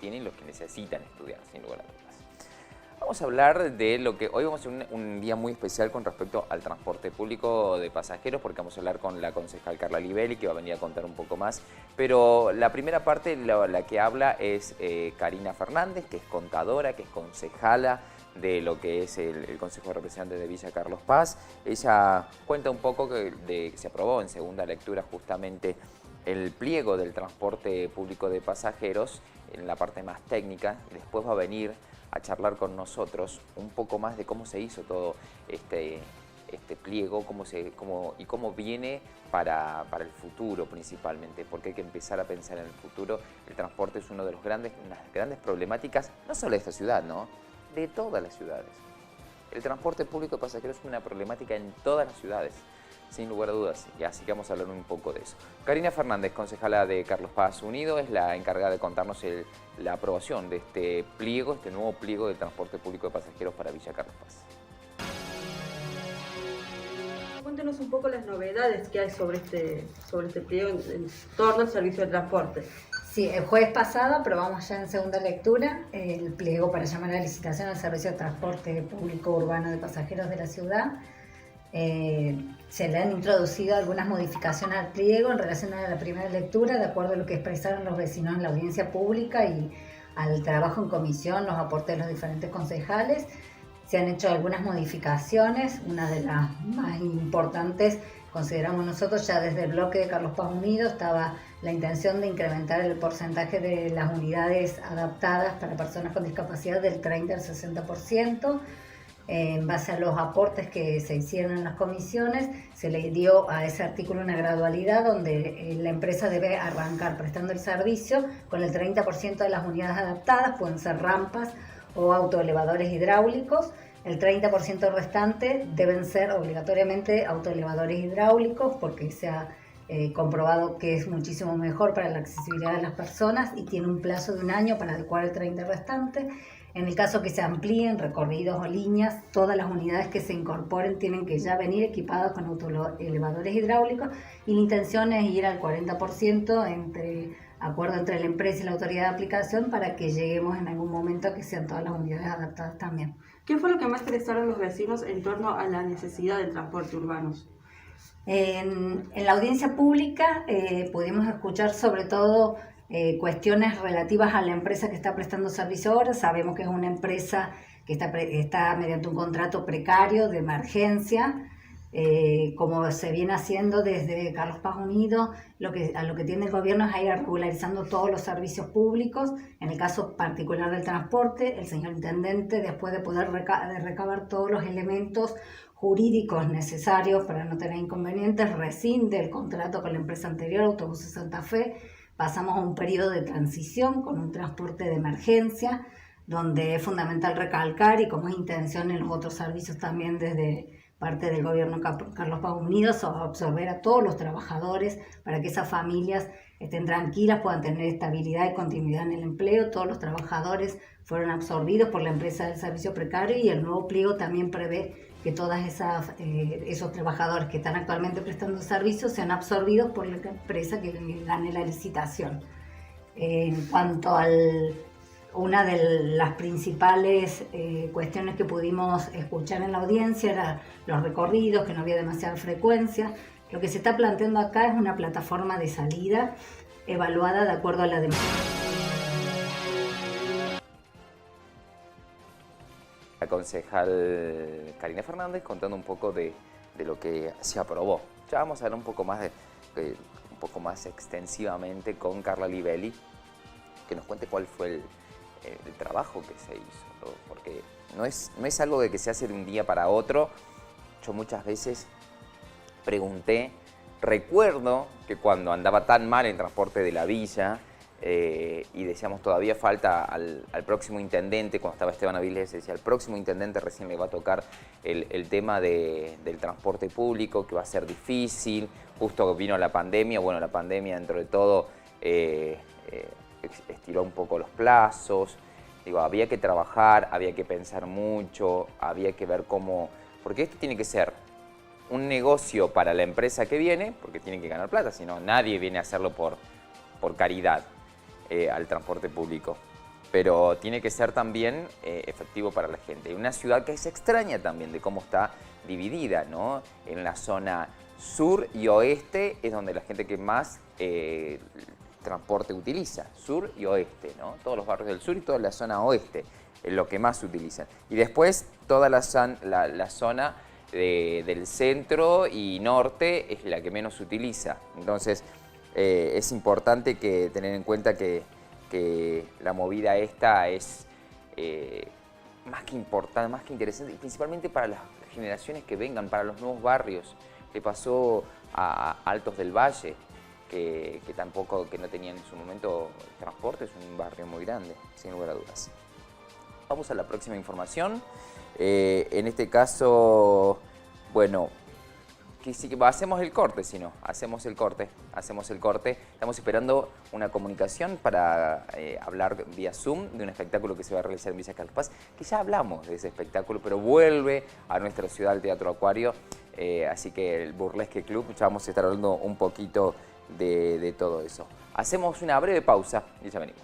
tienen y los que necesitan estudiar, sin lugar a dudas. Vamos a hablar de lo que hoy vamos a tener un día muy especial con respecto al transporte público de pasajeros, porque vamos a hablar con la concejal Carla Livelli, que va a venir a contar un poco más. Pero la primera parte, la que habla es Karina Fernández, que es contadora, que es concejala de lo que es el Consejo de Representantes de Villa Carlos Paz. Ella cuenta un poco que se aprobó en segunda lectura justamente el pliego del transporte público de pasajeros en la parte más técnica, y después va a venir a charlar con nosotros un poco más de cómo se hizo todo este pliego, cómo viene para el futuro principalmente, porque hay que empezar a pensar en el futuro. El transporte es una de las grandes problemáticas, no solo de esta ciudad, ¿no?, de todas las ciudades. El transporte público de pasajeros es una problemática en todas las ciudades, sin lugar a dudas, y así que vamos a hablar un poco de eso. Karina Fernández, concejala de Carlos Paz Unido, es la encargada de contarnos la aprobación de este pliego, este nuevo pliego del transporte público de pasajeros para Villa Carlos Paz. Cuéntenos un poco las novedades que hay sobre este pliego en torno al servicio de transporte. Sí, el jueves pasado aprobamos ya en segunda lectura el pliego para llamar a licitación al servicio de transporte público urbano de pasajeros de la ciudad. Se le han introducido algunas modificaciones al pliego en relación a la primera lectura, de acuerdo a lo que expresaron los vecinos en la audiencia pública y al trabajo en comisión, los aportes de los diferentes concejales. Se han hecho algunas modificaciones, una de las más importantes, consideramos nosotros, ya desde el bloque de Carlos Paz Unido estaba la intención de incrementar el porcentaje de las unidades adaptadas para personas con discapacidad del 30 al 60%. En base a los aportes que se hicieron en las comisiones, se le dio a ese artículo una gradualidad donde la empresa debe arrancar prestando el servicio con el 30% de las unidades adaptadas, pueden ser rampas o autoelevadores hidráulicos. El 30% restante deben ser obligatoriamente autoelevadores hidráulicos porque se ha comprobado que es muchísimo mejor para la accesibilidad de las personas y tiene un plazo de un año para adecuar el 30% restante. En el caso que se amplíen recorridos o líneas, todas las unidades que se incorporen tienen que ya venir equipadas con autoelevadores hidráulicos y la intención es ir al 40% acuerdo entre la empresa y la autoridad de aplicación para que lleguemos en algún momento a que sean todas las unidades adaptadas también. ¿Qué fue lo que más expresaron los vecinos en torno a la necesidad del transporte urbano? En la audiencia pública pudimos escuchar sobre todo cuestiones relativas a la empresa que está prestando servicio ahora. Sabemos que es una empresa que está mediante un contrato precario de emergencia, como se viene haciendo desde Carlos Paz Unido. A lo que tiene el gobierno es a ir regularizando todos los servicios públicos. En el caso particular del transporte, el señor intendente, después de poder recabar todos los elementos jurídicos necesarios para no tener inconvenientes, rescinde el contrato con la empresa anterior, Autobuses Santa Fe. Pasamos a un periodo de transición con un transporte de emergencia, donde es fundamental recalcar, y como es intención en los otros servicios también desde parte del gobierno Carlos Paz Unido, absorber a todos los trabajadores para que esas familias estén tranquilas, puedan tener estabilidad y continuidad en el empleo. Todos los trabajadores fueron absorbidos por la empresa del servicio precario y el nuevo pliego también prevé que todos esos trabajadores que están actualmente prestando servicios sean absorbidos por la empresa que gane la licitación. En cuanto a una de las principales cuestiones que pudimos escuchar en la audiencia era los recorridos, que no había demasiada frecuencia. Lo que se está planteando acá es una plataforma de salida evaluada de acuerdo a la demanda. La concejal Karina Fernández contando un poco de lo que se aprobó. Ya vamos a hablar un poco más extensivamente con Carla Livelli, que nos cuente cuál fue el trabajo que se hizo, ¿no? Porque no es algo de que se hace de un día para otro. Yo muchas veces pregunté, recuerdo que cuando andaba tan mal el transporte de la villa, y decíamos todavía falta al próximo intendente, cuando estaba Esteban Avilés decía, al próximo intendente recién le va a tocar el tema del transporte público, que va a ser difícil. Justo vino la pandemia, bueno, la pandemia dentro de todo estiró un poco los plazos. Digo, había que trabajar, había que pensar mucho, había que ver cómo, porque esto tiene que ser un negocio para la empresa que viene, porque tiene que ganar plata, si no nadie viene a hacerlo por caridad. Al transporte público. pero tiene que ser también efectivo para la gente. Una ciudad que se extraña también de cómo está dividida, ¿no? En la zona sur y oeste es donde la gente que más transporte utiliza, sur y oeste, ¿no? Todos los barrios del sur y toda la zona oeste es lo que más utilizan. Y después toda la zona del centro y norte es la que menos se utiliza. Entonces es importante tener en cuenta que la movida esta es más que importante, más que interesante, principalmente para las generaciones que vengan, para los nuevos barrios. Le pasó a Altos del Valle, que no tenían en su momento transporte, es un barrio muy grande, sin lugar a dudas. Vamos a la próxima información. En este caso, bueno, hacemos el corte, si no, hacemos el corte. Estamos esperando una comunicación para hablar vía Zoom de un espectáculo que se va a realizar en Villa Carlos Paz, que ya hablamos de ese espectáculo, pero vuelve a nuestra ciudad, al Teatro Acuario, así que el Burlesque Club, ya vamos a estar hablando un poquito de todo eso. Hacemos una breve pausa y ya venimos.